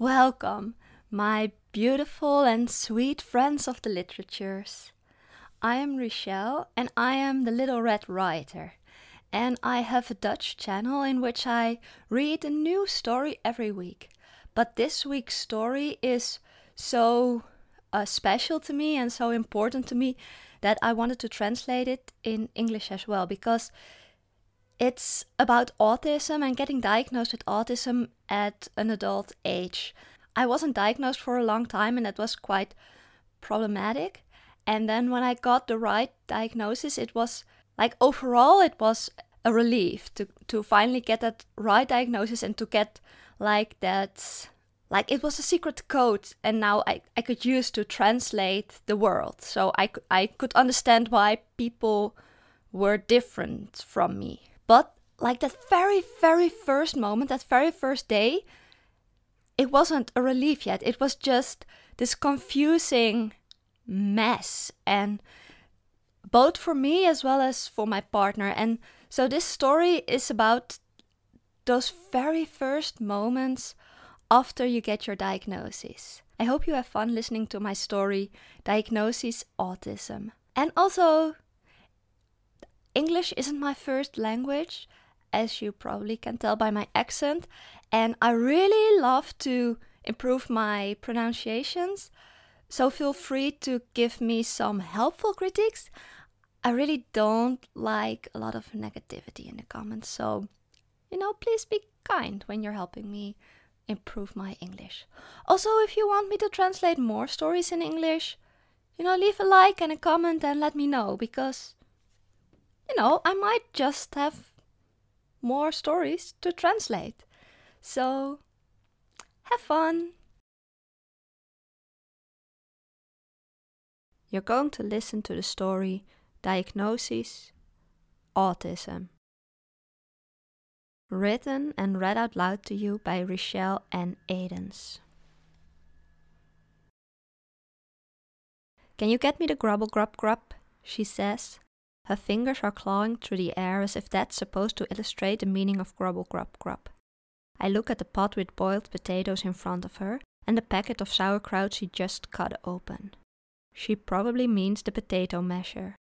Welcome, my beautiful and sweet friends of the literatures. I am Richelle and I am the Little Red Writer. And I have a Dutch channel in which I read a new story every week. But this week's story is so special to me and so important to me that I wanted to translate it in English as well, because it's about autism and getting diagnosed with autism at an adult age. I wasn't diagnosed for a long time and that was quite problematic. And then when I got the right diagnosis, it was like overall it was a relief to finally get that right diagnosis and to get like that, like it was a secret code and now I could use to translate the world. So I could understand why people were different from me. But like that very, very first moment, that very first day, it wasn't a relief yet. It was just this confusing mess, and both for me as well as for my partner. And so this story is about those very first moments after you get your diagnosis. I hope you have fun listening to my story, Diagnosis Autism. And also, English isn't my first language, as you probably can tell by my accent, and I really love to improve my pronunciations, so feel free to give me some helpful critiques. I really don't like a lot of negativity in the comments, so, please be kind when you're helping me improve my English. Also, if you want me to translate more stories in English, leave a like and a comment and let me know, because I might just have more stories to translate. So, have fun! You're going to listen to the story Diagnosis Autism. Written and read out loud to you by Richelle and Aidens. "Can you get me the grubble grub grub?" she says. Her fingers are clawing through the air as if that's supposed to illustrate the meaning of grubble grub grub. I look at the pot with boiled potatoes in front of her and the packet of sauerkraut she just cut open. She probably means the potato masher.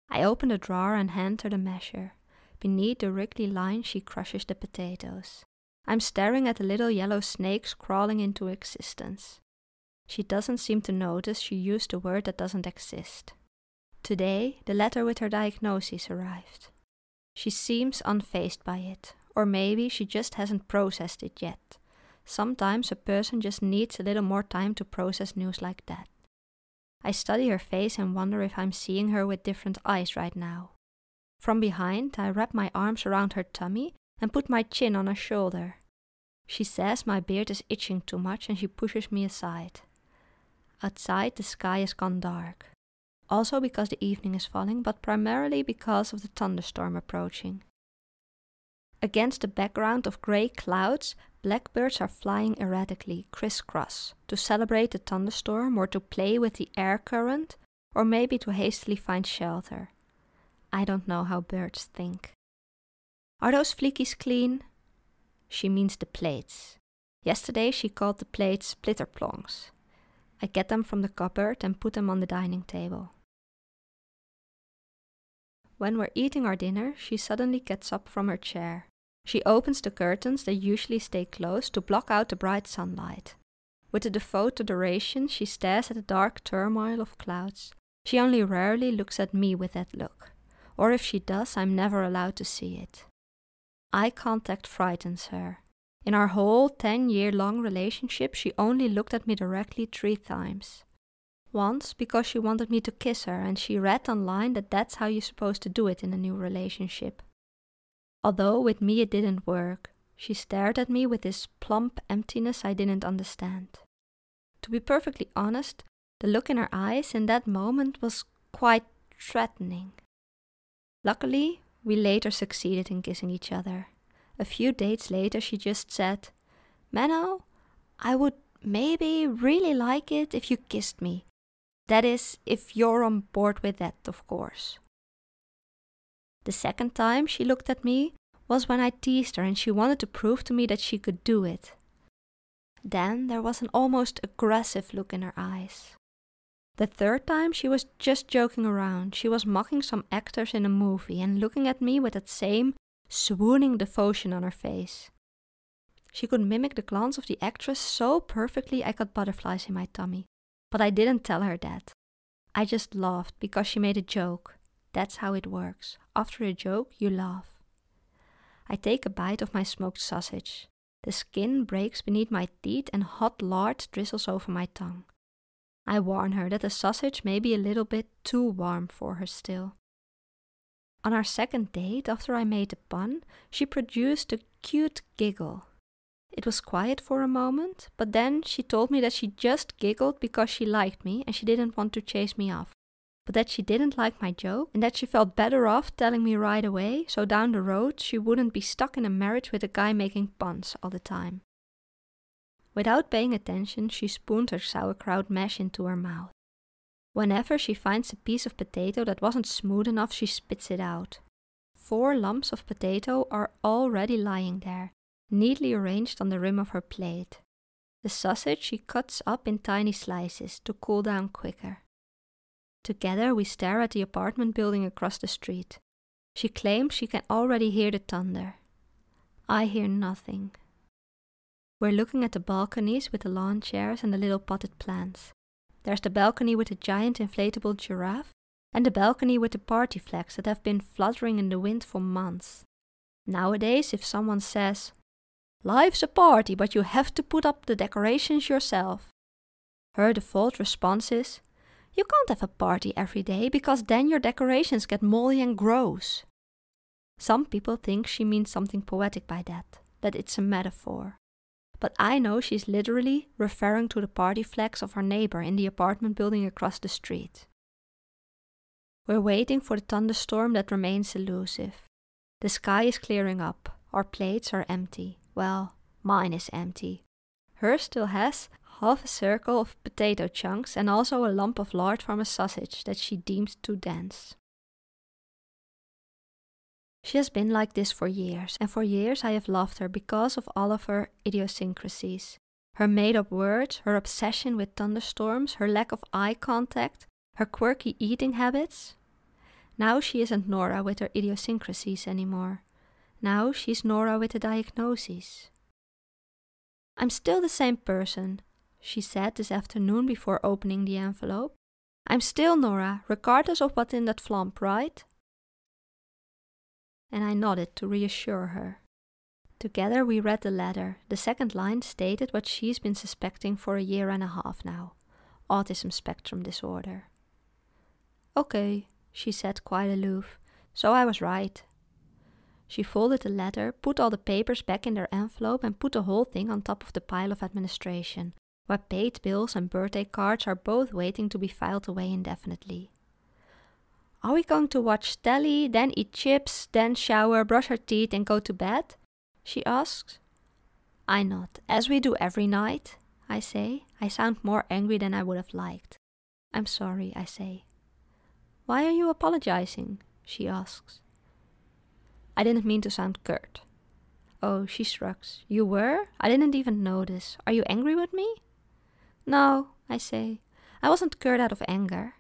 I open the drawer and hand her the masher. Beneath the wriggly line she crushes the potatoes. I'm staring at the little yellow snakes crawling into existence. She doesn't seem to notice she used a word that doesn't exist. Today, the letter with her diagnosis arrived. She seems unfazed by it, or maybe she just hasn't processed it yet. Sometimes a person just needs a little more time to process news like that. I study her face and wonder if I'm seeing her with different eyes right now. From behind, I wrap my arms around her tummy and put my chin on her shoulder. She says my beard is itching too much and she pushes me aside. Outside, the sky has gone dark. Also because the evening is falling, but primarily because of the thunderstorm approaching. Against the background of grey clouds, blackbirds are flying erratically, crisscross, to celebrate the thunderstorm or to play with the air current, or maybe to hastily find shelter. I don't know how birds think. "Are those fleekies clean?" She means the plates. Yesterday she called the plates splitterplongs. I get them from the cupboard and put them on the dining table. When we're eating our dinner, she suddenly gets up from her chair. She opens the curtains that usually stay closed to block out the bright sunlight. With a devoted adoration, she stares at the dark turmoil of clouds. She only rarely looks at me with that look. Or if she does, I'm never allowed to see it. Eye contact frightens her. In our whole 10-year-long relationship, she only looked at me directly 3 times. Once because she wanted me to kiss her and she read online that that's how you're supposed to do it in a new relationship. Although with me it didn't work, she stared at me with this plump emptiness I didn't understand. To be perfectly honest, the look in her eyes in that moment was quite threatening. Luckily, we later succeeded in kissing each other. A few dates later she just said, "Menno, I would maybe really like it if you kissed me. That is, if you're on board with that, of course." The second time she looked at me was when I teased her and she wanted to prove to me that she could do it. Then there was an almost aggressive look in her eyes. The third time she was just joking around. She was mocking some actors in a movie and looking at me with that same swooning devotion on her face. She could mimic the glance of the actress so perfectly I got butterflies in my tummy. But I didn't tell her that. I just laughed because she made a joke. That's how it works. After a joke, you laugh. I take a bite of my smoked sausage. The skin breaks beneath my teeth and hot lard drizzles over my tongue. I warn her that the sausage may be a little bit too warm for her still. On our second date, after I made the pun, she produced a cute giggle. It was quiet for a moment, but then she told me that she just giggled because she liked me and she didn't want to chase me off. But that she didn't like my joke and that she felt better off telling me right away, so down the road she wouldn't be stuck in a marriage with a guy making puns all the time. Without paying attention, she spooned her sauerkraut mash into her mouth. Whenever she finds a piece of potato that wasn't smooth enough, she spits it out. 4 lumps of potato are already lying there, neatly arranged on the rim of her plate. The sausage she cuts up in tiny slices to cool down quicker. Together we stare at the apartment building across the street. She claims she can already hear the thunder. I hear nothing. We're looking at the balconies with the lawn chairs and the little potted plants. There's the balcony with the giant inflatable giraffe and the balcony with the party flags that have been fluttering in the wind for months. Nowadays, if someone says, "Life's a party, but you have to put up the decorations yourself," her default response is, "You can't have a party every day because then your decorations get moldy and gross." Some people think she means something poetic by that it's a metaphor. But I know she's literally referring to the party flags of our neighbor in the apartment building across the street. We're waiting for the thunderstorm that remains elusive. The sky is clearing up. Our plates are empty. Well, mine is empty. Hers still has half a circle of potato chunks and also a lump of lard from a sausage that she deemed too dense. She has been like this for years, and for years I have loved her because of all of her idiosyncrasies. Her made-up words, her obsession with thunderstorms, her lack of eye contact, her quirky eating habits. Now she isn't Nora with her idiosyncrasies anymore. Now she's Nora with the diagnoses. "I'm still the same person," she said this afternoon before opening the envelope. "I'm still Nora, regardless of what's in that flump, right?" And I nodded to reassure her. Together we read the letter. The second line stated what she's been suspecting for 1.5 years now. Autism spectrum disorder. "Okay," she said quite aloof. "So I was right." She folded the letter, put all the papers back in their envelope and put the whole thing on top of the pile of administration, where paid bills and birthday cards are both waiting to be filed away indefinitely. "Are we going to watch telly, then eat chips, then shower, brush our teeth and go to bed?" she asks. I nod. "As we do every night," I say. I sound more angry than I would have liked. "I'm sorry," I say. "Why are you apologizing?" she asks. "I didn't mean to sound curt." "Oh," she shrugs. "You were? I didn't even notice. Are you angry with me?" "No," I say. "I wasn't curt out of anger."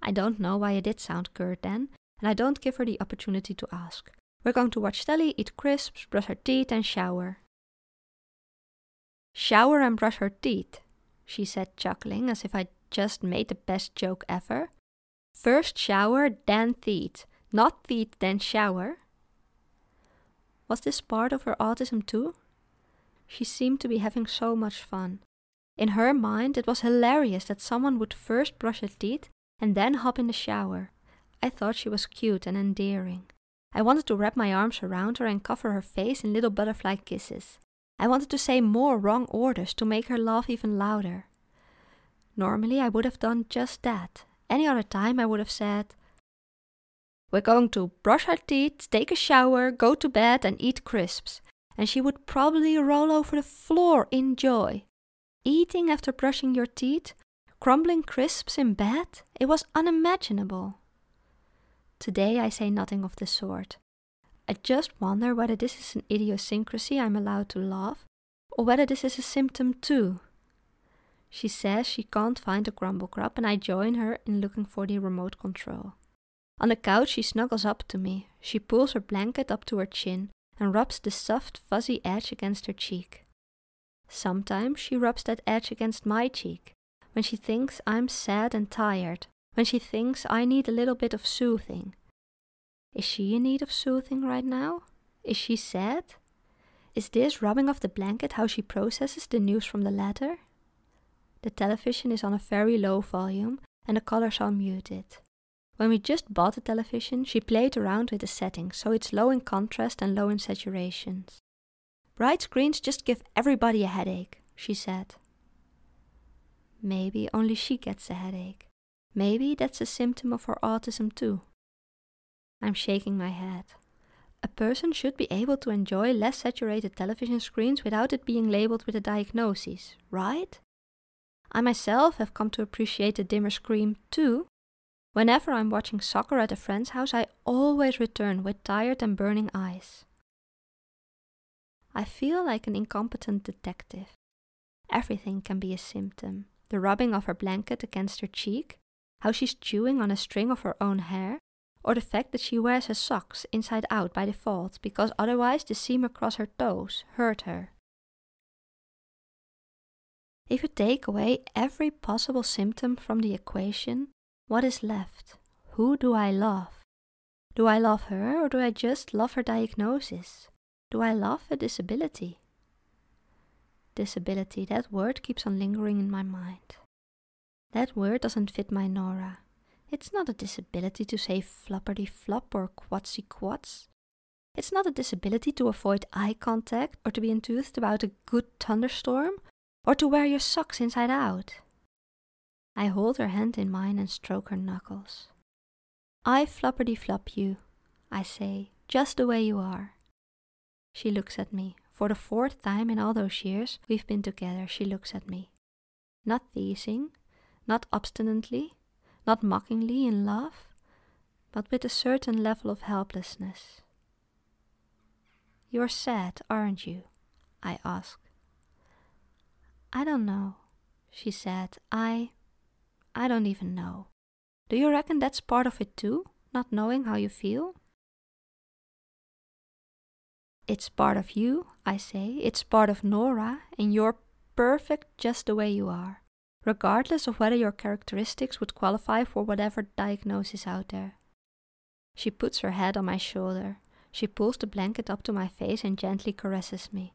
I don't know why I did sound curt then, and I don't give her the opportunity to ask. We're going to watch telly, eat crisps, brush our teeth and shower. "Shower and brush her teeth," she said, chuckling as if I'd just made the best joke ever. "First shower, then teeth. Not teeth, then shower." Was this part of her autism too? She seemed to be having so much fun. In her mind, it was hilarious that someone would first brush her teeth and then hop in the shower. I thought she was cute and endearing. I wanted to wrap my arms around her and cover her face in little butterfly kisses. I wanted to say more wrong orders to make her laugh even louder. Normally I would have done just that. Any other time I would have said, "We're going to brush our teeth, take a shower, go to bed and eat crisps." And she would probably roll over the floor in joy. Eating after brushing your teeth? Crumbling crisps in bed? It was unimaginable. Today I say nothing of the sort. I just wonder whether this is an idiosyncrasy I'm allowed to love, or whether this is a symptom too. She says she can't find the grumble grub and I join her in looking for the remote control. On the couch she snuggles up to me. She pulls her blanket up to her chin and rubs the soft fuzzy edge against her cheek. Sometimes she rubs that edge against my cheek, when she thinks I'm sad and tired, when she thinks I need a little bit of soothing. Is she in need of soothing right now? Is she sad? Is this rubbing of the blanket how she processes the news from the letter? The television is on a very low volume and the colors are muted. When we just bought the television, she played around with the settings, so it's low in contrast and low in saturations. Bright screens just give everybody a headache, she said. Maybe only she gets a headache. Maybe that's a symptom of her autism too. I'm shaking my head. A person should be able to enjoy less saturated television screens without it being labeled with a diagnosis, right? I myself have come to appreciate the dimmer screen too. Whenever I'm watching soccer at a friend's house, I always return with tired and burning eyes. I feel like an incompetent detective. Everything can be a symptom. The rubbing of her blanket against her cheek, how she's chewing on a string of her own hair, or the fact that she wears her socks inside out by default because otherwise the seam across her toes hurt her. If you take away every possible symptom from the equation, what is left? Who do I love? Do I love her or do I just love her diagnosis? Do I love a disability? Disability, that word keeps on lingering in my mind. That word doesn't fit my Nora. It's not a disability to say flopperty flop or quatsy quats. It's not a disability to avoid eye contact or to be enthused about a good thunderstorm or to wear your socks inside out. I hold her hand in mine and stroke her knuckles. I flopperty flop you, I say, just the way you are. She looks at me. For the 4th time in all those years we've been together, she looks at me. Not teasing, not obstinately, not mockingly in love, but with a certain level of helplessness. You're sad, aren't you? I ask. I don't know, she said. I don't even know. Do you reckon that's part of it too, not knowing how you feel? It's part of you, I say. It's part of Nora, and you're perfect just the way you are, regardless of whether your characteristics would qualify for whatever diagnosis out there. She puts her head on my shoulder. She pulls the blanket up to my face and gently caresses me,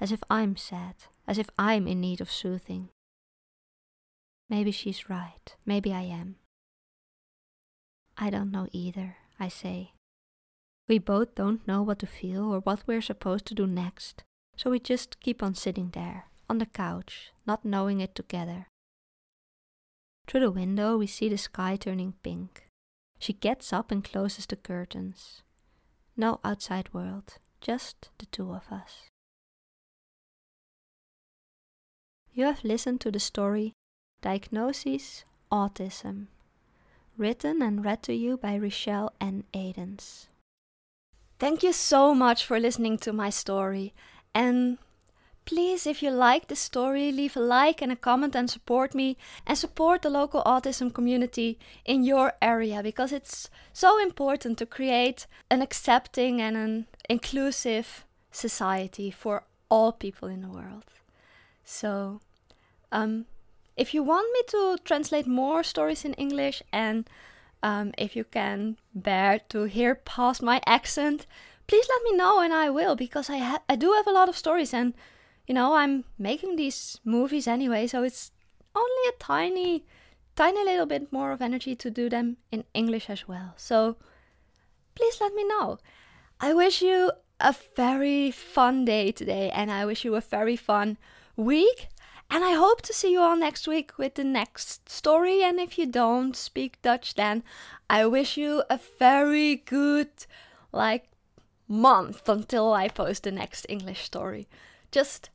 as if I'm sad, as if I'm in need of soothing. Maybe she's right. Maybe I am. I don't know either, I say. We both don't know what to feel or what we're supposed to do next, so we just keep on sitting there, on the couch, not knowing it together. Through the window we see the sky turning pink. She gets up and closes the curtains. No outside world, just the two of us. You have listened to the story Diagnosis Autism, written and read to you by Rochelle N. Adens. Thank you so much for listening to my story, and please, if you like the story, leave a like and a comment and support me and support the local autism community in your area, because it's so important to create an accepting and an inclusive society for all people in the world. So, if you want me to translate more stories in English and if you can bear to hear past my accent, please let me know and I will, because I do have a lot of stories and, you know, I'm making these movies anyway, so it's only a tiny little bit more of energy to do them in English as well. So please let me know. I wish you a very fun day today and I wish you a very fun week. And I hope to see you all next week with the next story. And if you don't speak Dutch, then I wish you a very good, month until I post the next English story. Just,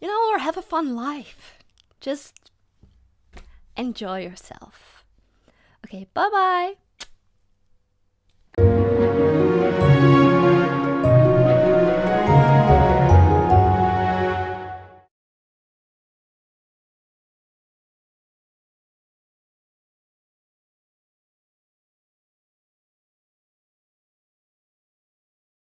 or have a fun life. Just enjoy yourself. Okay, bye-bye.